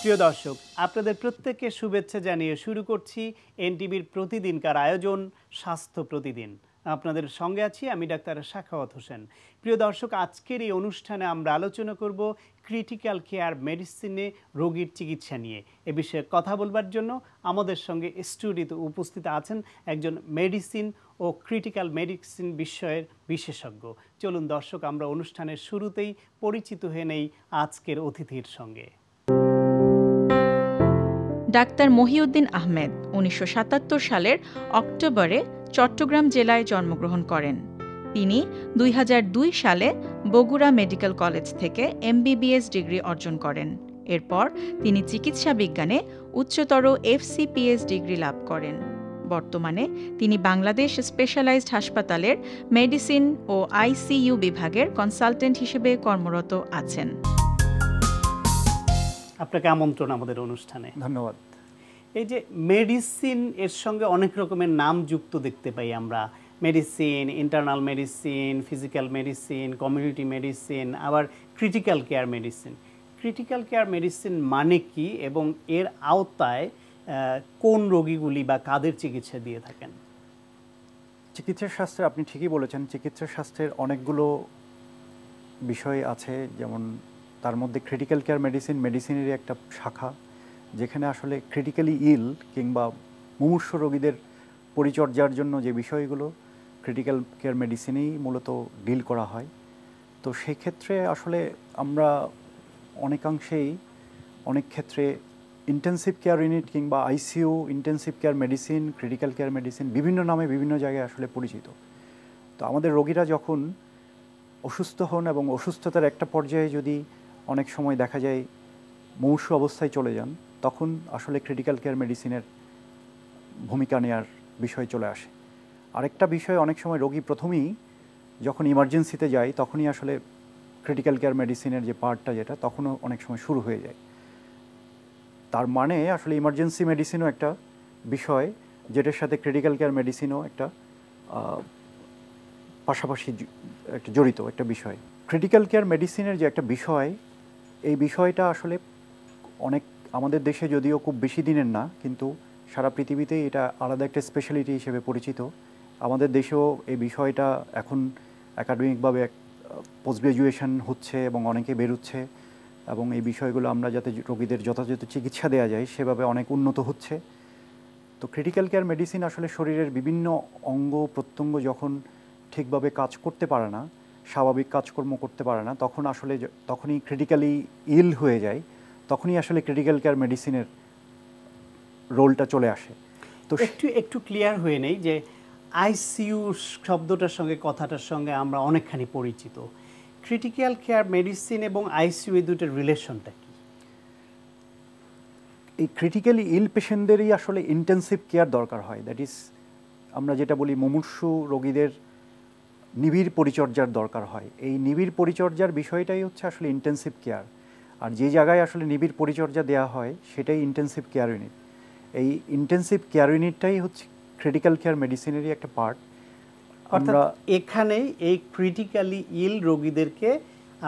প্রিয় দর্শক, আপনাদের প্রত্যেককে শুভেচ্ছা জানিয়ে শুরু করছি এনটিভির প্রতিদিনকার আয়োজন স্বাস্থ্য প্রতিদিন। আপনাদের সঙ্গে আছি আমি ডাক্তার সাখাওয়াত হোসেন। প্রিয় দর্শক, আজকের এই অনুষ্ঠানে আমরা আলোচনা করব ক্রিটিক্যাল কেয়ার মেডিসিনে রোগীর চিকিৎসা নিয়ে। এ বিষয়ে কথা বলবার জন্য আমাদের সঙ্গে স্টুডিওতে উপস্থিত আছেন একজন মেডিসিন ও ক্রিটিক্যাল মেডিসিন বিষয়ের বিশেষজ্ঞ। চলুন দর্শক, আমরা অনুষ্ঠানের শুরুতেই পরিচিত হয়ে নেই আজকের অতিথির সঙ্গে। ডাক্তার মহিউদ্দিন আহমেদ ১৯৭৭ সালের অক্টোবরে চট্টগ্রাম জেলায় জন্মগ্রহণ করেন। তিনি ২০০২ সালে বগুড়া মেডিকেল কলেজ থেকে এমবিবিএস ডিগ্রি অর্জন করেন। এরপর তিনি চিকিৎসা বিজ্ঞানে উচ্চতর এফসিপিএস ডিগ্রি লাভ করেন। বর্তমানে তিনি বাংলাদেশ স্পেশালাইজড হাসপাতালের মেডিসিন ও আইসিইউ বিভাগের কনসালটেন্ট হিসেবে কর্মরত আছেন। আপনাকে আমন্ত্রণ আমাদের অনুষ্ঠানে। ধন্যবাদ। এই যে মেডিসিন, এর সঙ্গে অনেক রকমের নাম যুক্ত দেখতে পাই আমরা। Medicine, internal medicine, physical medicine, community medicine, আবার critical care medicine. Critical care medicine মানে কি এবং এর আওতায় কোন রোগীগুলি বা কাদের চিকিৎসা দিয়ে থাকেন? চিকিৎসা শাস্ত্রে আপনি ঠিকই বলেছেন, চিকিৎসা শাস্ত্রের অনেকগুলো বিষয় আছে, যেমন তার মধ্যে ক্রিটিক্যাল কেয়ার মেডিসিনেরই একটা শাখা, যেখানে আসলে ক্রিটিক্যালি ইল কিংবা মুমূর্ষু রোগীদের পরিচর্যার জন্য যে বিষয়গুলো ক্রিটিক্যাল কেয়ার মেডিসিনেই মূলত ডিল করা হয়। তো সেই ক্ষেত্রে আসলে আমরা অনেক ক্ষেত্রে ইন্টেন্সিভ কেয়ার ইউনিট কিংবা ICU, intensive care medicine, critical care medicine বিভিন্ন নামে বিভিন্ন জায়গায় আসলে পরিচিত। তো আমাদের রোগীরা যখন অসুস্থ হন এবং অসুস্থতার একটা পর্যায়ে যদি অনেক সময় দেখা যায় মুমূর্ষু অবস্থায় চলে যান, তখন আসলে ক্রিটিক্যাল কেয়ার মেডিসিনের ভূমিকা নেওয়ার বিষয় চলে আসে। আরেকটা বিষয়, অনেক সময় রোগী প্রথমেই যখন ইমার্জেন্সিতে যায় তখনই আসলে ক্রিটিক্যাল কেয়ার মেডিসিনের যে পার্টটা যেটা তখনও অনেক সময় শুরু হয়ে যায়। তার মানে আসলে ইমার্জেন্সি মেডিসিনও একটা বিষয়, যেটার সাথে ক্রিটিক্যাল কেয়ার মেডিসিনও একটা পাশাপাশি একটা জড়িত একটা বিষয়। ক্রিটিক্যাল কেয়ার মেডিসিনের যে একটা বিষয়, এই বিষয়টা আসলে আমাদের দেশে যদিও খুব বেশি দিনের না, কিন্তু সারা পৃথিবীতেই এটা আলাদা একটা স্পেশালিটি হিসেবে পরিচিত। আমাদের দেশেও এই বিষয়টা এখন একাডেমিকভাবে পোস্ট গ্রাজুয়েশন হচ্ছে এবং অনেকে বেরোচ্ছে, এবং এই বিষয়গুলো আমরা যাতে রোগীদের যথাযথ চিকিৎসা দেওয়া যায় সেভাবে অনেক উন্নত হচ্ছে। তো ক্রিটিক্যাল কেয়ার মেডিসিন আসলে শরীরের বিভিন্ন অঙ্গ প্রত্যঙ্গ যখন ঠিকভাবে কাজ করতে পারে না, স্বাভাবিক কাজকর্ম করতে পারে না, তখনই ক্রিটিক্যালি ইল হয়ে যায়, তখনই আসলে ক্রিটিক্যাল কেয়ার মেডিসিনের রোলটা চলে আসে। তো একটু ক্লিয়ার হয়ে নেই যে আইসিইউ শব্দটার সঙ্গে, কথাটার সঙ্গে আমরা অনেকখানি পরিচিত। ক্রিটিক্যাল কেয়ার মেডিসিন এবং আইসিইউ এই দুটোর রিলেশনটা কি? এই ক্রিটিক্যালি ইল পেশেন্টদেরই আসলে ইন্টেন্সিভ কেয়ার দরকার হয়। দ্যাট ইজ, আমরা যেটা বলি মুমূর্ষু রোগীদের নিবিড় পরিচর্যার দরকার হয়। এই নিবিড় পরিচর্যার বিষয়টাই হচ্ছে আসলে ইন্টেন্সিভ কেয়ার। আর যে জায়গায় আসলে নিবিড় পরিচর্যা দেওয়া হয় সেটাই ইন্টেন্সিভ কেয়ার ইউনিট। এই ইন্টেন্সিভ কেয়ার ইউনিটটাই হচ্ছে ক্রিটিক্যাল কেয়ার মেডিসিনেরই একটা পার্ট। আমরা এখানেই এই ক্রিটিক্যালি ইল রোগীদেরকে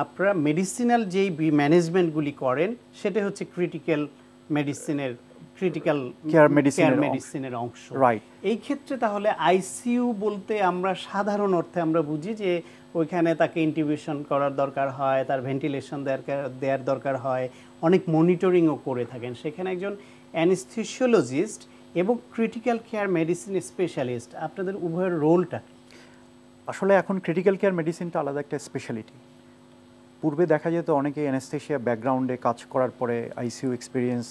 আপনারা মেডিসিনাল যেই ম্যানেজমেন্টগুলি করেন সেটা হচ্ছে ক্রিটিক্যাল কেয়ার মেডিসিনের অংশ। রাইট। এই ক্ষেত্রে তাহলে আইসিইউ বলতে আমরা সাধারণ অর্থে আমরা বুঝি যে ওইখানে তাকে ইন্টিউবেশন করার দরকার হয়, তার ভেন্টিলেশন দেওয়ার দরকার হয়, অনেক মনিটরিংও করে থাকেন। সেখানে একজন অ্যানেস্থেসিওলজিস্ট এবং ক্রিটিক্যাল কেয়ার মেডিসিন স্পেশালিস্ট, আপনাদের উভয়ের রোলটা আসলে এখন ক্রিটিক্যাল কেয়ার মেডিসিনটা আলাদা একটা স্পেশালিটি। পূর্বে দেখা যেত অনেকে অ্যানেস্থেসিয়া ব্যাকগ্রাউন্ডে কাজ করার পরে আইসিইউ এক্সপিরিয়েন্স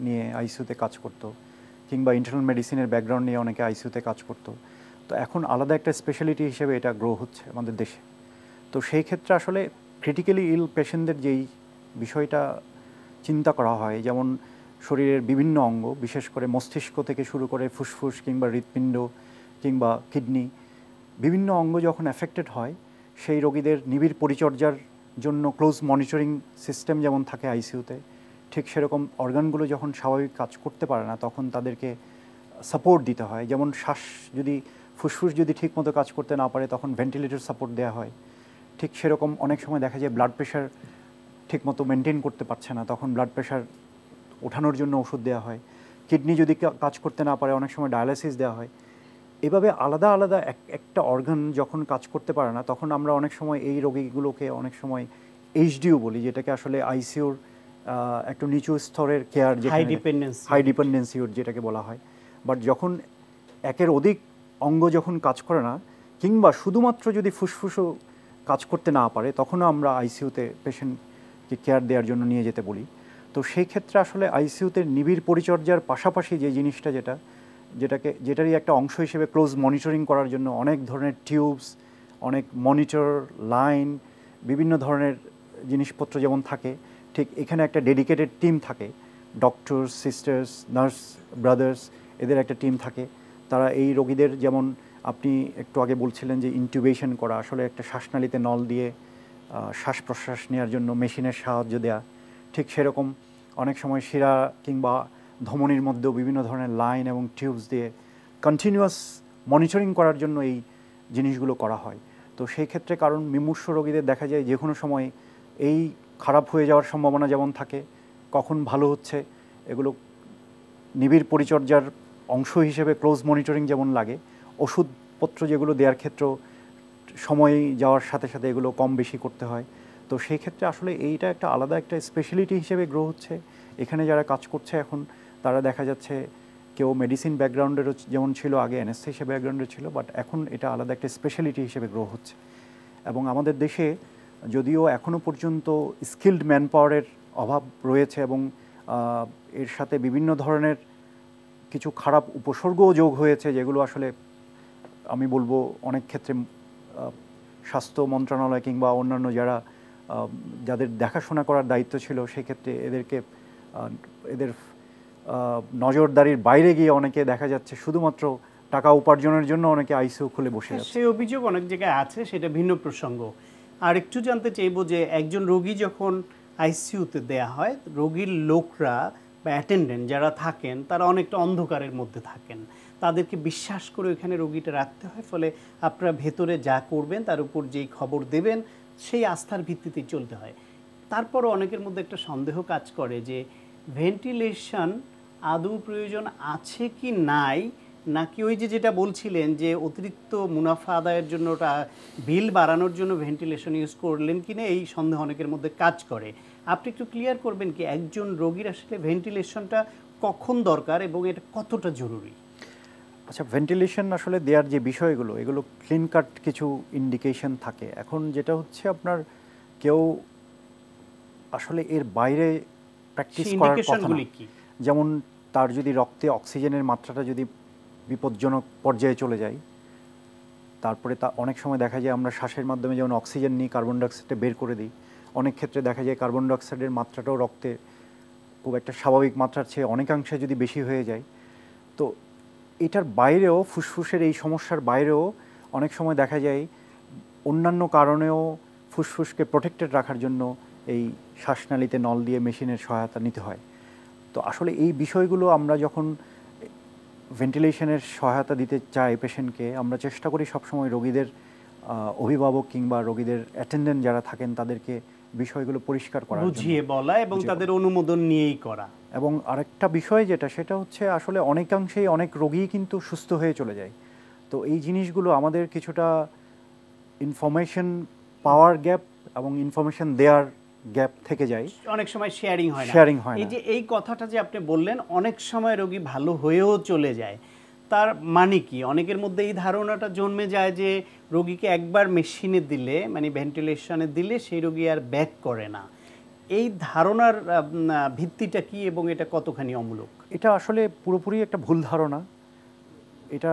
নিয়ে আইসিইউতে কাজ করতো, কিংবা ইন্টারনাল মেডিসিনের ব্যাকগ্রাউন্ড নিয়ে অনেকে আইসিইউতে কাজ করতো। তো এখন আলাদা একটা স্পেশালিটি হিসেবে এটা গ্রো হচ্ছে আমাদের দেশে। তো সেই ক্ষেত্রে আসলে ক্রিটিক্যালি ইল পেশেন্টদের যেই বিষয়টা চিন্তা করা হয়, যেমন শরীরের বিভিন্ন অঙ্গ, বিশেষ করে মস্তিষ্ক থেকে শুরু করে ফুসফুস কিংবা হৃৎপিণ্ড কিংবা কিডনি, বিভিন্ন অঙ্গ যখন অ্যাফেক্টেড হয়, সেই রোগীদের নিবিড় পরিচর্যার জন্য ক্লোজ মনিটরিং সিস্টেম যেমন থাকে আইসিইউতে, ঠিক সেরকম অর্গানগুলো যখন স্বাভাবিক কাজ করতে পারে না তখন তাদেরকে সাপোর্ট দিতে হয়। যেমন ফুসফুস যদি ঠিকমতো কাজ করতে না পারে তখন ভেন্টিলেটর সাপোর্ট দেওয়া হয়। ঠিক সেরকম অনেক সময় দেখা যায় ব্লাড প্রেশার ঠিকমতো মেনটেন করতে পারছে না, তখন ব্লাড প্রেশার ওঠানোর জন্য ওষুধ দেওয়া হয়, কিডনি যদি কাজ করতে না পারে অনেক সময় ডায়ালাইসিস দেওয়া হয়। এভাবে আলাদা আলাদা একটা অর্গান যখন কাজ করতে পারে না, তখন আমরা অনেক সময় এই রোগীগুলোকে অনেক সময় এইচডিইউ বলি, যেটাকে আসলে আইসিইউর একটু নিচু স্তরের কেয়ার, হাই ডিপেন্ডেন্সিউর যেটাকে বলা হয়। বাট যখন একের অধিক অঙ্গ যখন কাজ করে না, কিংবা শুধুমাত্র যদি ফুসফুসও কাজ করতে না পারে, তখনও আমরা আইসিইউতে পেশেন্টকে কেয়ার দেওয়ার জন্য নিয়ে যেতে বলি। তো সেই ক্ষেত্রে আসলে আইসিইউতে নিবিড় পরিচর্যার পাশাপাশি যে জিনিসটা যেটারই একটা অংশ হিসেবে ক্লোজ মনিটরিং করার জন্য অনেক ধরনের টিউবস, অনেক মনিটর লাইন, বিভিন্ন ধরনের জিনিসপত্র যেমন থাকে, ঠিক এখানে একটা ডেডিকেটেড টিম থাকে, ডক্টর, সিস্টার্স, নার্স, ব্রাদার্স, এদের একটা টিম থাকে। তারা এই রোগীদের, যেমন আপনি একটু আগে বলছিলেন যে ইনটিউবেশন করা, আসলে একটা শ্বাসনালীতে নল দিয়ে শ্বাস প্রশ্বাস নেওয়ার জন্য মেশিনের সাহায্য দেয়া, ঠিক সেরকম অনেক সময় শিরা কিংবা ধমনির মধ্যেও বিভিন্ন ধরনের লাইন এবং টিউবস দিয়ে কন্টিনিউয়াস মনিটরিং করার জন্য এই জিনিসগুলো করা হয়। তো সেই ক্ষেত্রে, কারণ মুমূর্ষ রোগীদের দেখা যায় যে কোনো সময় এই খারাপ হয়ে যাওয়ার সম্ভাবনা যেমন থাকে, কখন ভালো হচ্ছে, এগুলো নিবিড় পরিচর্যার অংশ হিসেবে ক্লোজ মনিটরিং যেমন লাগে, ওষুধপত্র যেগুলো দেওয়ার ক্ষেত্রেও সময় যাওয়ার সাথে সাথে এগুলো কম বেশি করতে হয়। তো সেই ক্ষেত্রে আসলে এইটা একটা আলাদা একটা স্পেশালিটি হিসেবে গ্রো হচ্ছে। এখানে যারা কাজ করছে এখন, তারা দেখা যাচ্ছে কেউ মেডিসিন ব্যাকগ্রাউন্ডেরও যেমন ছিল আগে, অ্যানেস্থেশিয়া ব্যাকগ্রাউন্ডের ছিল, বাট এখন এটা আলাদা একটা স্পেশালিটি হিসেবে গ্রো হচ্ছে। এবং আমাদের দেশে যদিও এখনও পর্যন্ত স্কিল্ড ম্যান পাওয়ারের অভাব রয়েছে, এবং এর সাথে বিভিন্ন ধরনের কিছু খারাপ উপসর্গও যোগ হয়েছে, যেগুলো আসলে আমি বলবো অনেক ক্ষেত্রে স্বাস্থ্য মন্ত্রণালয় কিংবা অন্যান্য যাদের দেখাশোনা করার দায়িত্ব ছিল, সেক্ষেত্রে এদের নজরদারির বাইরে গিয়ে অনেকে দেখা যাচ্ছে শুধুমাত্র টাকা উপার্জনের জন্য অনেকে আইসিইউ খুলে বসে আছে। সেই অভিযোগ অনেক জায়গায় আছে, সেটা ভিন্ন প্রসঙ্গ। আর একটু জানতে চাইবো যে একজন রোগী যখন আইসিইউতে দেয়া হয়, রোগীর লোকরা বা অ্যাটেন্ডেন্ট যারা থাকেন, তারা অনেকটা অন্ধকারের মধ্যে থাকেন, তাদেরকে বিশ্বাস করে ওইখানে রোগীটা রাখতে হয়। ফলে আপনারা ভেতরে যা করবেন তার উপর যেই খবর দেবেন সেই আস্থার ভিত্তিতেই চলতে হয়। তারপরও অনেকের মধ্যে একটা সন্দেহ কাজ করে যে ভেন্টিলেশন আদৌ প্রয়োজন আছে কি নাই, নাকি ওই যেটা বলছিলেন যে অতিরিক্ত মুনাফা আদায়ের জন্য ওটা বিল বাড়ানোর জন্য ভেন্টিলেশন ইউজ করলেন কিনা, এই সন্দেহ অনেকের মধ্যে কাজ করে। আপনি একটু ক্লিয়ার করবেন কি একজন রোগীর আসলে ভেন্টিলেশনটা কখন দরকার এবং এটা কতটা জরুরি? আচ্ছা, ভেন্টিলেশন আসলে দেওয়ার যে বিষয়গুলো, এগুলো ক্লিন কাট কিছু ইন্ডিকেশন থাকে। এখন যেটা হচ্ছে, আপনার কেউ আসলে এর বাইরে প্র্যাকটিস করার কথা না। যেমন তার যদি রক্তে অক্সিজেনের মাত্রাটা যদি বিপজ্জনক পর্যায়ে চলে যায়, তারপরে অনেক সময় দেখা যায় আমরা শ্বাসের মাধ্যমে যেমন অক্সিজেন নিই, কার্বন ডাইঅক্সাইডটা বের করে দিই, অনেক ক্ষেত্রে দেখা যায় কার্বন ডাইঅক্সাইডের মাত্রাটাও রক্তে খুব একটা স্বাভাবিক মাত্রার চেয়ে অনেকাংশে যদি বেশি হয়ে যায়, তো এটার বাইরেও, ফুসফুসের এই সমস্যার বাইরেও অনেক সময় দেখা যায় অন্যান্য কারণেও ফুসফুসকে প্রোটেক্টেড রাখার জন্য এই শ্বাসনালীতে নল দিয়ে মেশিনের সহায়তা নিতে হয়। তো আসলে এই বিষয়গুলো আমরা যখন ভেন্টিলেশনের সহায়তা দিতে চাই পেশেন্টকে, আমরা চেষ্টা করি সবসময় রোগীদের অভিভাবক কিংবা রোগীদের অ্যাটেন্ডেন্ট যারা থাকেন তাদেরকে বিষয়গুলো পরিষ্কার করা, বুঝিয়ে বলা এবং তাদের অনুমোদন নিয়েই করা। এবং আরেকটা বিষয় সেটা হচ্ছে আসলে অনেকাংশেই অনেক রোগী কিন্তু সুস্থ হয়ে চলে যায়। তো এই জিনিসগুলো আমাদের কিছুটা ইনফরমেশন পাওয়ার গ্যাপ এবং ইনফরমেশন দেওয়ার গ্যাপ থেকে যায়, অনেক সময় শেয়ারিং হয় না। এই যে এই কথাটা যে আপনি বললেন, অনেক সময় রোগী ভালো হয়েও চলে যায়, তার মানে কি? অনেকের মধ্যে এই ধারণাটা জন্মে যায় যে রোগীকে একবার মেশিনে দিলে, মানে ভেন্টিলেশনে দিলে, সেই রোগী আর ব্যাক করে না। এই ধারণার ভিত্তিটা কি এবং এটা কতখানি অমূলক? এটা আসলে পুরোপুরি একটা ভুল ধারণা। এটা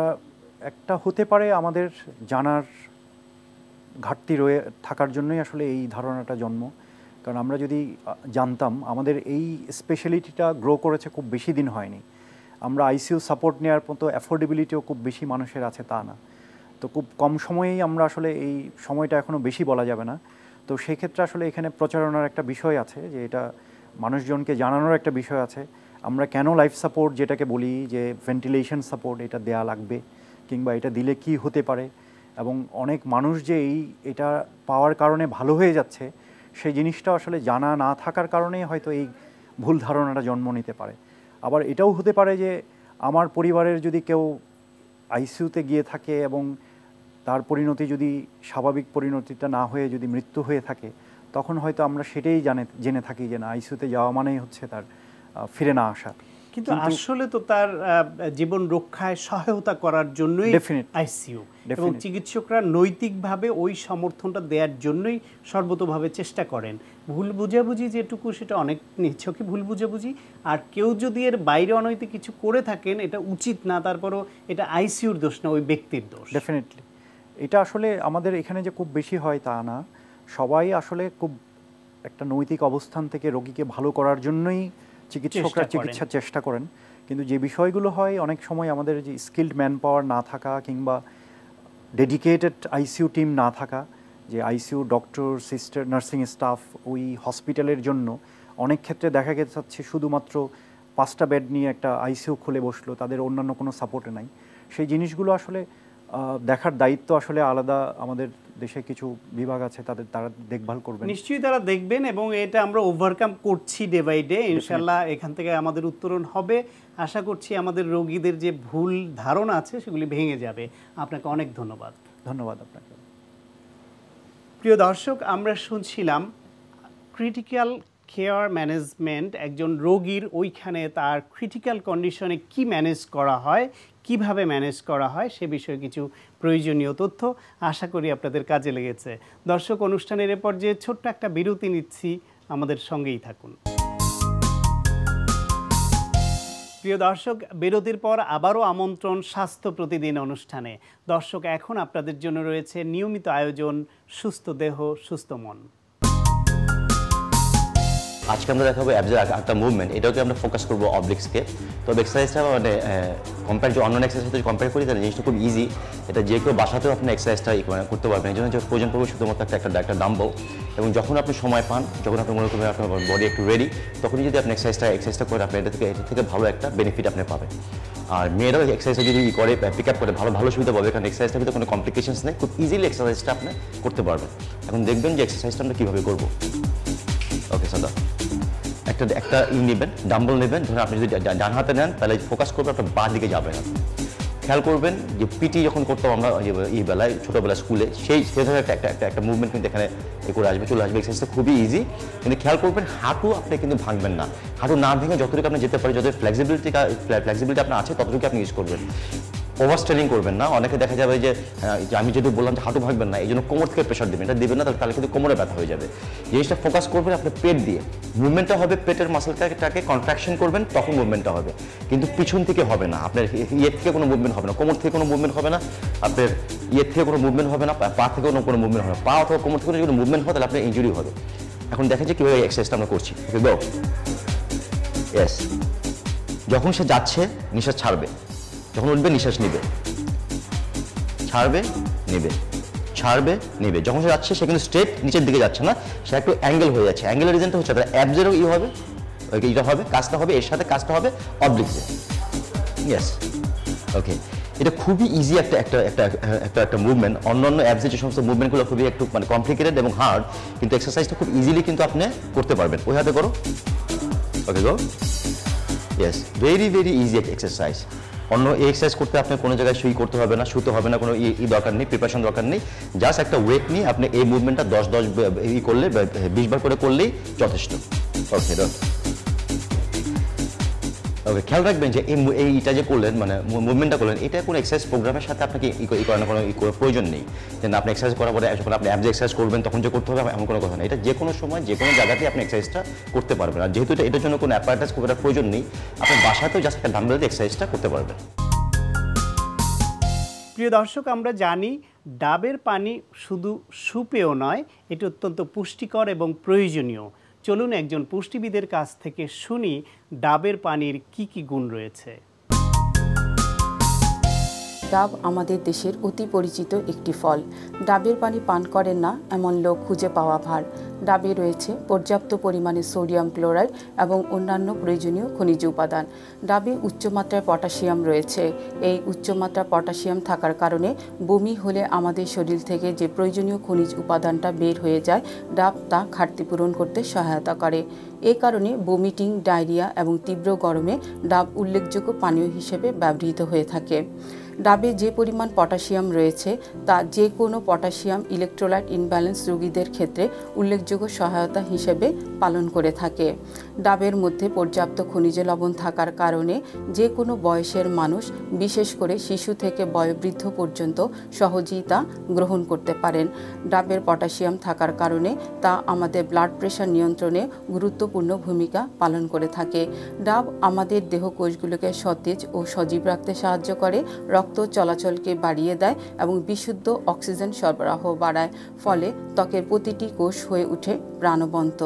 একটা হতে পারে আমাদের জানার ঘাটতি থাকার জন্যই আসলে এই ধারণাটা জন্ম। কারণ আমরা যদি জানতাম, আমাদের এই স্পেশালিটিটা গ্রো করেছে খুব বেশি দিন হয়নি। আমরা আইসিইউ সাপোর্ট নেওয়ার মতো অ্যাফোর্ডেবিলিটিও খুব বেশি মানুষের আছে তা না। তো খুব কম সময়েই আমরা আসলে, এই সময়টা এখনও বেশি বলা যাবে না। তো সেই ক্ষেত্রে আসলে এখানে প্রচারণার একটা বিষয় আছে, যে এটা মানুষজনকে জানানোর একটা বিষয় আছে। আমরা কেন লাইফ সাপোর্ট যেটাকে বলি, যে ভেন্টিলেশন সাপোর্ট, এটা দেয়া লাগবে কিংবা এটা দিলে কি হতে পারে, এবং অনেক মানুষ যে এটা পাওয়ার কারণে ভালো হয়ে যাচ্ছে, সেই জিনিসটা আসলে জানা না থাকার কারণেই হয়তো এই ভুল ধারণাটা জন্ম নিতে পারে। আবার এটাও হতে পারে যে আমার পরিবারের যদি কেউ আইসিইউতে গিয়ে থাকে এবং তার পরিণতি যদি স্বাভাবিক পরিণতিটা না হয়ে যদি মৃত্যু হয়ে থাকে, তখন হয়তো আমরা সেটাই জেনে থাকি যে না, আইসিইউতে যাওয়া মানেই হচ্ছে তার ফিরে না আসা। কিন্তু আসলে তো তার জীবন রক্ষায় সহায়তা করার জন্যই আইসিইউ, এবং চিকিৎসকরা নৈতিকভাবে ওই সমর্থনটা দেওয়ার জন্যই সর্বতোভাবে চেষ্টা করেন। ভুল বুঝাবুঝি যেটুকু, সেটা অনেক নিছকই ভুল বুঝাবুঝি। আর কেউ যদি এর বাইরে অনৈতিক কিছু করে থাকেন, এটা উচিত না, তারপরও এটা আইসিইউর দোষ না, ওই ব্যক্তির দোষ। ডেফিনেটলি এটা আসলে আমাদের এখানে যে খুব বেশি হয় তা না, সবাই আসলে খুব একটা নৈতিক অবস্থান থেকে রোগীকে ভালো করার জন্যই চিকিৎসকরা চিকিৎসার চেষ্টা করেন। কিন্তু যে বিষয়গুলো হয় অনেক সময় আমাদের যে স্কিল্ড ম্যান পাওয়ার না থাকা কিংবা ডেডিকেটেড আইসিইউ টিম না থাকা, যে ICU doctor, sister, nursing staff ওই হসপিটালের জন্য অনেক ক্ষেত্রে দেখা যাচ্ছে শুধুমাত্র 5টা বেড নিয়ে একটা আইসিইউ খুলে বসলো, তাদের অন্যান্য কোনো সাপোর্টে নাই। সেই জিনিসগুলো আসলে দেখার দায়িত্ব আসলে আলাদা। আমাদের দেশে কিছু বিভাগ আছে, তারা দেখভাল করবেন, নিশ্চয়ই তারা দেখবেন, এবং এটা আমরা ওভারকাম করছি ডে বাই ডে। ইনশাল্লাহ এখান থেকে আমাদের উত্তরণ হবে। আশা করছি আমাদের রোগীদের যে ভুল ধারণা আছে সেগুলি ভেঙে যাবে। আপনাকে অনেক ধন্যবাদ। ধন্যবাদ আপনাকে। প্রিয় দর্শক, আমরা শুনছিলাম ক্রিটিক্যাল কেয়ার ম্যানেজমেন্ট, একজন রোগীর ওইখানে তার ক্রিটিক্যাল কন্ডিশনে কি ম্যানেজ করা হয়, কিভাবে ম্যানেজ করা হয়, সে বিষয়ে কিছু প্রয়োজনীয় তথ্য। আশা করি আপনাদের কাজে লেগেছে। দর্শক, অনুষ্ঠানের এ পর্যায়ে ছোট্ট একটা বিরতি নিচ্ছি, আমাদের সঙ্গেই থাকুন। প্রিয় দর্শক, বিরতির পর আবারও আমন্ত্রণ স্বাস্থ্য প্রতিদিন অনুষ্ঠানে। দর্শক, এখন আপনাদের জন্য রয়েছে নিয়মিত আয়োজন সুস্থ দেহ সুস্থ মন। আজকে আমরা দেখাবো অ্যাবজের একটা মুভমেন্ট, এটাকে আমরা ফোকাস করবো অবলিক্সকে। তবে এক্সারসাইজটা মানে কম্পেয়ার যে অন্যান্য এক্সারসাইজ যদি কম্পেয়ার করি তাহলে জিনিসটা খুব ইজি। এটা যে কেউ বাসাতেও আপনি এক্সারসাইজটা করতে পারবেন। এই জন্য যে প্রয়োজন পড়বে শুধুমাত্র একটা ডাম্বল, এবং যখন আপনি সময় পান, যখন আপনি মনে করবেন আপনার বডি একটু রেডি, তখনই যদি আপনি এক্সারসাইজটা করেন, আপনি এটা থেকে ভালো একটা বেনিফিট আপনি পাবেন। আর মেয়েরাও এক্সারসাইজটা যদি করে পিক আপ করে ভালো সুবিধা পাবে, কারণ এক্সারসাইজটার ভিতরে কোনো কমপ্লিকেশনস নেই, খুব ইজিলি এক্সারসাইজটা আপনি করতে পারবেন। এখন দেখবেন যে এক্সারসাইজটা আমরা কীভাবে করবো। ওকে সাদা, একটা নেবেন, ডাম্বল নেবেন। ধরুন আপনি যদি ডান হাতে নেন তাহলে ফোকাস করবেন আপনার বাঁ দিকে যাবে না। খেয়াল করবেন যে পিটি যখন করতাম আমরা এই বেলায়, ছোটোবেলায় স্কুলে, সেই ধরনের একটা মুভমেন্ট কিন্তু এখানে করে আসবে, চলে আসবে। এক্সারসাইজটা খুবই ইজি, কিন্তু খেয়াল করবেন হাঁটু আপনি কিন্তু ভাঙবেন না। হাঁটু না ভেঙে যতটুকু আপনি যেতে পারে, যত ফ্লেক্সিবিলিটি আপনার আছে ততটুকু আপনি ইউজ করবেন। ওভার স্ট্রেনিং করবেন না। অনেকে দেখা যাবে যে আমি যেহেতু বললাম যে হাঁটু ভাঙবেন না, এই জন্য কোমর থেকে প্রেশার দেবেন, এটা দেবেন না, তাহলে কিন্তু কোমরে ব্যথা হয়ে যাবে। জিনিসটা ফোকাস করবেন আপনার পেট দিয়ে, মুভমেন্টটা হবে পেটের মাসলটাকে কন্ট্রাকশন করবেন, তখন মুভমেন্টটা হবে, কিন্তু পিছন থেকে হবে না। আপনার ইয়ের থেকে কোনো মুভমেন্ট হবে না, কোমর থেকে কোনো মুভমেন্ট হবে না, আপনার ইয়ের থেকে কোনো মুভমেন্ট হবে না, পা থেকে কোনো মুভমেন্ট হবে না। পা অথবা কোমর থেকে যদি মুভমেন্ট হয় তাহলে আপনার ইনজুরি হবে। এখন দেখেন যে কীভাবে এক্সারসাইজটা আমরা করছি। ইয়েস, যখন সে যাচ্ছে নিঃশ্বাস ছাড়বে, যখন উঠবে নিঃশ্বাস নিবে, ছাড়বে নিবে, ছাড়বে নিবে। যখন সে যাচ্ছে সে কিন্তু স্ট্রেট নিচের দিকে যাচ্ছে না, সে একটু অ্যাঙ্গেল হয়ে যাচ্ছে। অ্যাঙ্গেলের রিজনটা হচ্ছে তার অ্যাবজেরও হবে, এটা হবে, কাজটা হবে, এর সাথে কাজটা হবে অবলিক্সে। ইয়েস, ওকে। এটা খুবই ইজি একটা মুভমেন্ট। অন্যান্য অ্যাবসের যে সমস্ত মুভমেন্টগুলো খুবই একটু কমপ্লিকেটেড এবং হার্ড, কিন্তু এক্সারসাইজটা খুব ইজিলি কিন্তু আপনি করতে পারবেন। ওই হাতে করো, okay go. Yes, very easy exercise. অন্য এই এক্সারসাইজ করতে আপনার কোনো জায়গায় শুই করতে হবে না, শুতে হবে না, কোনো দরকার নেই, প্রিপারেশন দরকার নেই। জাস্ট একটা ওয়েট নিয়ে আপনি এই মুভমেন্টটা 10 করলে, 20 বার করে করলেই যথেষ্ট। ওকে, ওকে, খেয়াল রাখবেন যে এইটা যে করলেন, মানে মুভমেন্টটা করলেন, এটা কোনো এক্সারসাইজ প্রোগ্রামের সাথে আপনাকে করানোর কোনো প্রয়োজন নেই। যে আপনি এক্সারসাইজ করার পরে যখন আপনি অ্যাবজে এক্সারসাইজ করবেন তখন যে করতে হবে এমন কোনো কথা নেই। এটা যে কোনো সময় যে কোনো জায়গাতেই আপনি এক্সারসাইজটা করতে পারবেন। আর যেহেতু এটার জন্য কোনো অ্যাপারেটাস করার প্রয়োজন নেই, আপনি বাসাতেও জাস্ট একটা ডাম্বেল দিয়ে এক্সারসাইজটা করতে পারবেন। প্রিয় দর্শক, আমরা জানি ডাবের পানি শুধু সুপেয় নয়, এটি অত্যন্ত পুষ্টিকর এবং প্রয়োজনীয়। চলুন একজন পুষ্টিবিদের কাছ থেকে শুনি ডাবের পানির কি কি গুণ রয়েছে। ডাব আমাদের দেশের অতি পরিচিত একটি ফল। ডাবের পানি পান করেন না এমন লোক খুঁজে পাওয়া ভার। ডাবে রয়েছে পর্যাপ্ত পরিমাণে সোডিয়াম ক্লোরাইড এবং অন্যান্য প্রয়োজনীয় খনিজ উপাদান। ডাবে উচ্চমাত্রায় পটাশিয়াম রয়েছে। এই উচ্চমাত্রা পটাশিয়াম থাকার কারণে বমি হলে আমাদের শরীর থেকে যে প্রয়োজনীয় খনিজ উপাদানটা বের হয়ে যায়, ডাব তা ঘাটতি পূরণ করতে সহায়তা করে। এ কারণে বমিটিং, ডায়রিয়া এবং তীব্র গরমে ডাব উল্লেখযোগ্য পানীয় হিসেবে ব্যবহৃত হয়ে থাকে। ডাবে যে পরিমাণ পটাশিয়াম রয়েছে তা যে কোনো পটাশিয়াম ইলেকট্রোলাইট ইনব্যালেন্স রোগীদের ক্ষেত্রে উল্লেখযোগ্য সহায়তা হিসেবে পালন করে থাকে। ডাবের মধ্যে পর্যাপ্ত খনিজ লবণ থাকার কারণে যে কোনো বয়সের মানুষ, বিশেষ করে শিশু থেকে বয়োবৃদ্ধ পর্যন্ত সহজেই তা গ্রহণ করতে পারেন। ডাবের পটাশিয়াম থাকার কারণে তা আমাদের ব্লাড প্রেশার নিয়ন্ত্রণে গুরুত্বপূর্ণ ভূমিকা পালন করে থাকে। ডাব আমাদের দেহকোষগুলোকে সতেজ ও সজীব রাখতে সাহায্য করে, রক্ত চলাচলকে বাড়িয়ে দেয় এবং বিশুদ্ধ অক্সিজেন সরবরাহ বাড়ায়। ফলে ত্বকের প্রতিটি কোষ হয়ে ওঠে প্রাণবন্ত।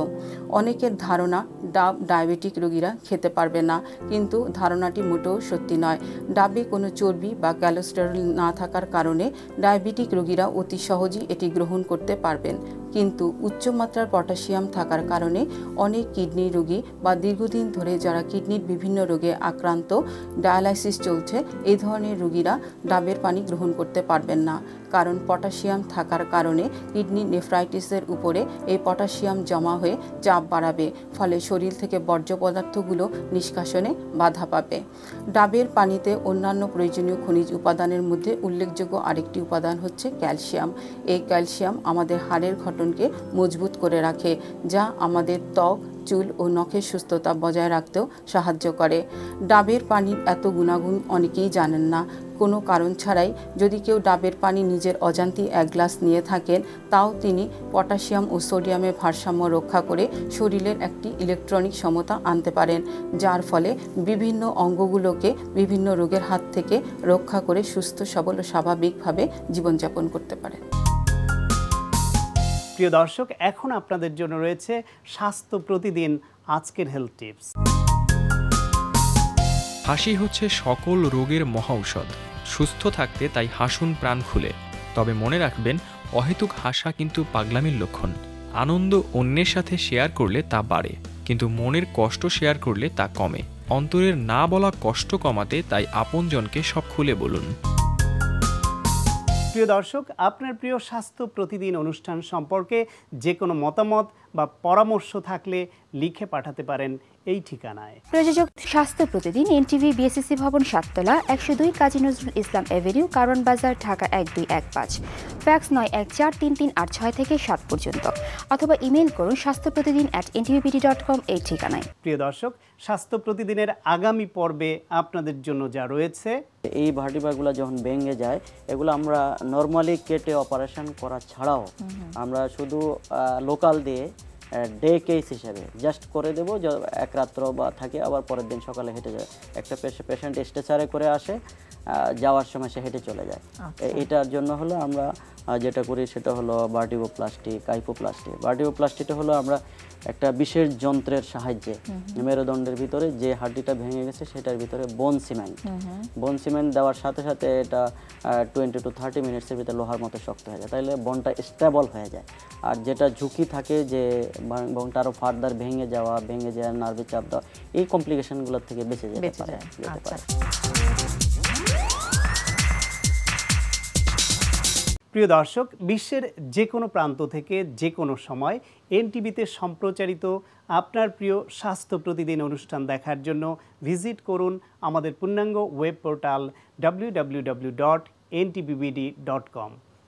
অনেকের ধারণা ডাব ডায়াবেটিক রোগীরা খেতে পারবে না, কিন্তু ধারণাটি মোটেও সত্যি নয়। ডাবে কোনো চর্বি বা কোলেস্টেরল না থাকার কারণে ডায়াবেটিক রোগীরা অতি সহজেই এটি গ্রহণ করতে পারবেন। কিন্তু উচ্চমাত্রার পটাশিয়াম থাকার কারণে অনেক কিডনি রোগী বা দীর্ঘদিন ধরে যারা কিডনির বিভিন্ন রোগে আক্রান্ত, ডায়ালাইসিস চলছে, এই ধরনের রোগীরা ডাবের পানি গ্রহণ করতে পারবেন না। কারণ পটাশিয়াম থাকার কারণে কিডনি নেফ্রাইটিসের উপরে এই পটাশিয়াম জমা হয়ে চাপ বাড়াবে, ফলে শরীর থেকে বর্জ্য পদার্থগুলো নিষ্কাশনে বাধা পাবে। ডাবের পানিতে অন্যান্য প্রয়োজনীয় খনিজ উপাদানের মধ্যে উল্লেখযোগ্য আরেকটি উপাদান হচ্ছে ক্যালসিয়াম। এই ক্যালসিয়াম আমাদের হাড়ের গঠনকে মজবুত করে রাখে, যা আমাদের ত্বক, চুল ও নখের সুস্থতা বজায় রাখতেও সাহায্য করে। ডাবের পানির এত গুণাগুণ অনেকেই জানেন না। কোনো কারণ ছাড়াই যদি কেউ ডাবের পানি নিজের অজান্তেই 1 গ্লাস নিয়ে থাকেন, তাও তিনি পটাশিয়াম ও সোডিয়ামের ভারসাম্য রক্ষা করে শরীরের একটি ইলেকট্রনিক সমতা আনতে পারেন, যার ফলে বিভিন্ন অঙ্গগুলোকে বিভিন্ন রোগের হাত থেকে রক্ষা করে সুস্থ, সবল ও স্বাভাবিকভাবে জীবনযাপন করতে পারেন। প্রিয় দর্শক, এখন আপনাদের জন্য রয়েছে স্বাস্থ্য প্রতিদিন আজকের হেলথ টিপস। হাসি হচ্ছে সকল রোগের মহাঔষধ। সুস্থ থাকতে তাই হাসুন প্রাণ খুলে। তবে মনে রাখবেন, অহেতুক হাসা কিন্তু পাগলামির লক্ষণ। আনন্দ অন্যের সাথে শেয়ার করলে তা বাড়ে, কিন্তু মনের কষ্ট শেয়ার করলে তা কমে। অন্তরের না বলা কষ্ট কমাতে তাই আপনজনকে সব খুলে বলুন। প্রিয় দর্শক, আপনার প্রিয় স্বাস্থ্য প্রতিদিন অনুষ্ঠান সম্পর্কে যে কোনো মতামত বা পরামর্শ থাকলে লিখে পাঠাতে পারেন এই ঠিকানায়। প্রযোজক স্বাস্থ্য প্রতিদিন, এনটিভি, বিএসসি ভবন, 7 তলা, 102 কাজী নজরুল ইসলাম এভিনিউ, কারওয়ান বাজার, ঢাকা 1215। ফ্যাক্স 914338 থেকে 7 পর্যন্ত, অথবা ইমেইল করুন স্বাস্থ্যপ্রতিদিন@ntvpt.com এই ঠিকানায়। প্রিয় দর্শক, স্বাস্থ্য প্রতিদিনের আগামী পর্বে আপনাদের জন্য যা রয়েছে, এই ভার্টিব্রাগুলো যখন ভেঙে যায়, এগুলো আমরা নর্মালি কেটে অপারেশন করা ছাড়াও আমরা শুধু লোকাল দিয়ে ডে কেস হিসেবে জাস্ট করে দেবো, এক রাত্র বা থাকে, আবার পরের দিন সকালে হেঁটে যায়। একটা পেশেন্ট স্ট্রেচারে করে আসে, যাওয়ার সময় সে হেঁটে চলে যায়। এটার জন্য হলো আমরা যেটা করি সেটা হলো ভার্টিব্রোপ্লাস্টি, কাইপোপ্লাস্টি। ভার্টিব্রোপ্লাস্টিটা হলো আমরা একটা বিশেষ যন্ত্রের সাহায্যে মেরুদণ্ডের ভিতরে যে হাড্ডিটা ভেঙে গেছে সেটার ভিতরে বোন সিমেন্ট দেওয়ার সাথে সাথে এটা 20 to 30 মিনিটসের ভিতরে লোহার মতো শক্ত হয়ে যায়। তাহলে বোনটা স্টেবল হয়ে যায়। আর যেটা ঝুঁকি থাকে যে বোনটা আরও ফার্দার ভেঙে যায়, নার্ভে চাপ দেওয়া, এই কমপ্লিকেশনগুলোর থেকে বেঁচে যেতে পারে। প্রিয় দর্শক, বিশ্বের যে কোনো প্রান্ত থেকে যে কোনো সময় এনটিভিতে সম্প্রচারিত আপনার প্রিয় স্বাস্থ্য প্রতিদিন অনুষ্ঠান দেখার জন্য ভিজিট করুন আমাদের পূর্ণাঙ্গ ওয়েব পোর্টাল www.ntvbd.com।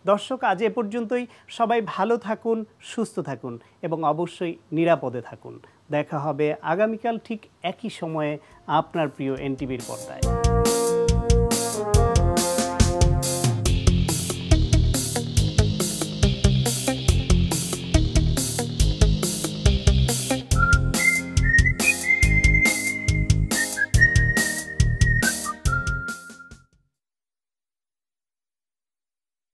দর্শক, আজ এ পর্যন্তই। সবাই ভালো থাকুন, সুস্থ থাকুন এবং অবশ্যই নিরাপদে থাকুন। দেখা হবে আগামীকাল ঠিক একই সময়ে আপনার প্রিয় এনটিভির পর্দায়।